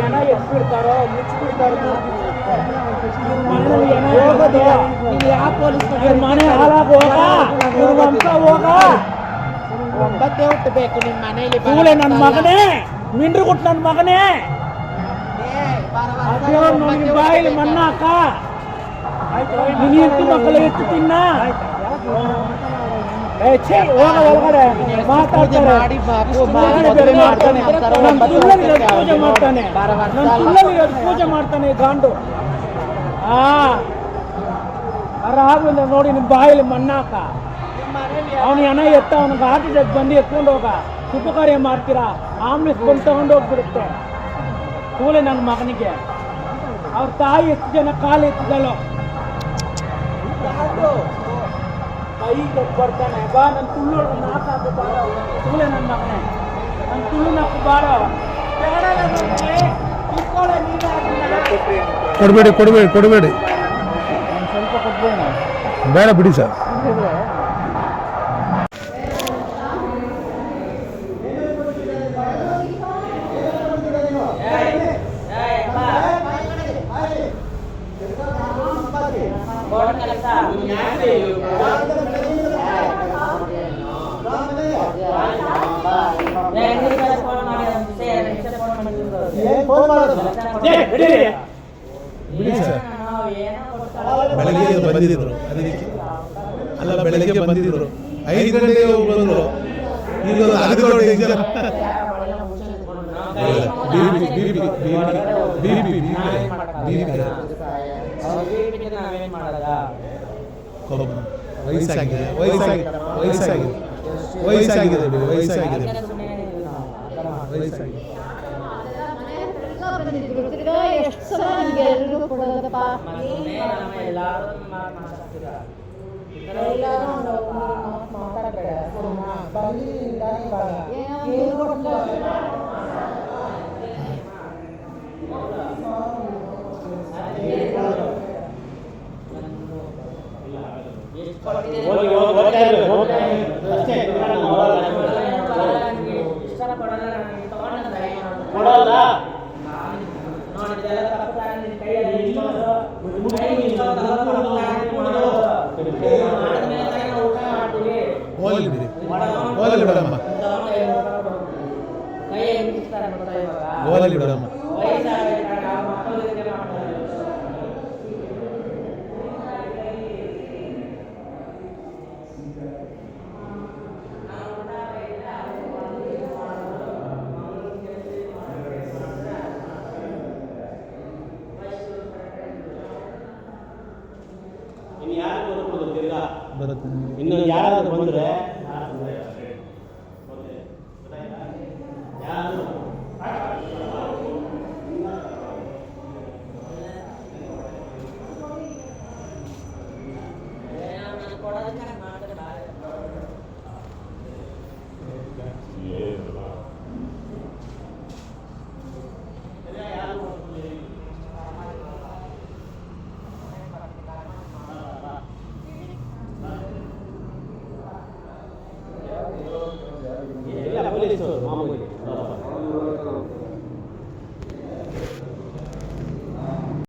ಏನ ಎತ್ಬಿಡ್ತಾರೋ ಮುಚ್ಚಿಬಿಡ್ತಾರೋ ಮನೆ ಹಾಳಾಗ ಹೋಗ ಒಂಬತ್ತೇ ಹುಟ್ಟಬೇಕು ನಿಮ್ಮ ಮನೆಯಲ್ಲಿ ಕೂಳೆ ನನ್ನ ಮಗನೇ ಮಿಂಡ್ರು ಕೊಟ್ಟು ನನ್ನ ಮಗನೇ ನನಗೆ ಬಾಯಿಲಿ ಮಣ್ಣಾಕ ನೀನು ಎತ್ತು ಮಕ್ಕಳು ಎತ್ತು ತಿನ್ನ ಹೋಗ ಒಳಗಡೆ ಮಾತಾಡ್ತಾರೆ ಪೂಜೆ ಮಾಡ್ತಾನೆ ಪೂಜೆ ಮಾಡ್ತಾನೆ ಗಾಂಡು ರಾಘವೇಂದ್ರ ನೋಡಿ ನಿಮ್ಮ ಬಾಯಿಲಿ ಮಣ್ಣಾಕ ಅವನಿಗೆ ಹಣ ಎತ್ತ ಅವನಿಗೆ ಹಾರ್ಟ್ ಅಟ್ಯಾಕ್ ಬಂದು ಎತ್ಕೊಂಡು ಹೋಗ ಶುಭ ಕಾರ್ಯ ಮಾಡ್ತೀರಾ ಆಂಬುಲೆನ್ಸ್ ಬಂದು ತಗೊಂಡು ಹೋಗ್ಬಿಡುತ್ತೆ ಕೂಲೆ ನನ್ನ ಮಗನಿಗೆ ಅವ್ರ ತಾಯಿ ಎಷ್ಟು ಜನ ಕಾಲು ಎತ್ತಿದಳು ಕೈ ಬರ್ತಾನೆ ಬಾ ನನ್ನ ತುಳ್ಳು ನಾಲ್ಕು ಬಾರ ಕೂಲೆ ನನ್ನ ಮಗನೇ ನನ್ನ ತುಳ್ಳು ನಾಲ್ಕು ಬಾರ ಕೊಡಬೇಡಿ ಸ್ವಲ್ಪ ಕೊಡ್ಬೇಡ ಬೇಡ ಬಿಡಿ ಸರ್ ಬಿಡಿ ಸರ್ ಬೆಳಗ್ಗೆ ಬಂದಿದ್ರು ಅದಕ್ಕೆ ಅಲ್ಲ ಬೆಳಗ್ಗೆ ಬಂದಿದ್ರು 5 ಗಂಟೆಗೆ ಬಂದರು ಈಗ 10 ಗಂಟೆ ಇನ್ನು ಯಾರಾದ್ರೂ ಬಂದ್ರೆ ಮಾಮೂಲಿ